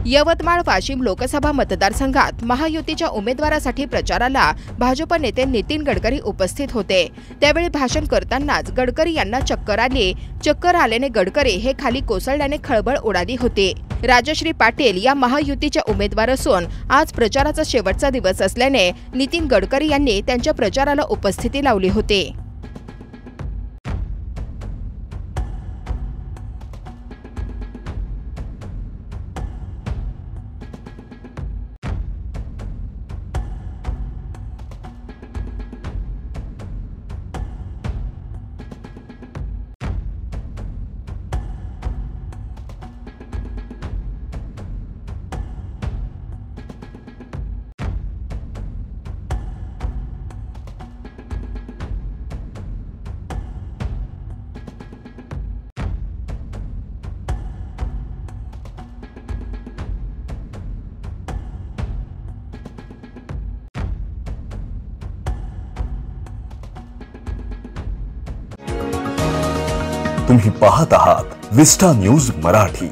यवतमाळ वाशिम लोकसभा मतदारसंघात महायुतीच्या उमेदवारासाठी प्रचाराला भाजप नेते नितीन गडकरी उपस्थित होते। त्यावेळी भाषण करतानाच गडकरी यांना चक्कर आल्याने गडकरी हे खाली कोसळल्याने खळबळ उडाली होती। राजश्री पाटील या महायुतीच्या उमेदवार असून आज प्रचाराचा शेवटचा दिवस असल्याने नितीन गडकरी यांनी त्यांच्या प्रचाराला उपस्थिती लावली होती। तुम्ही पाहत आहात विस्टा न्यूज मराठी।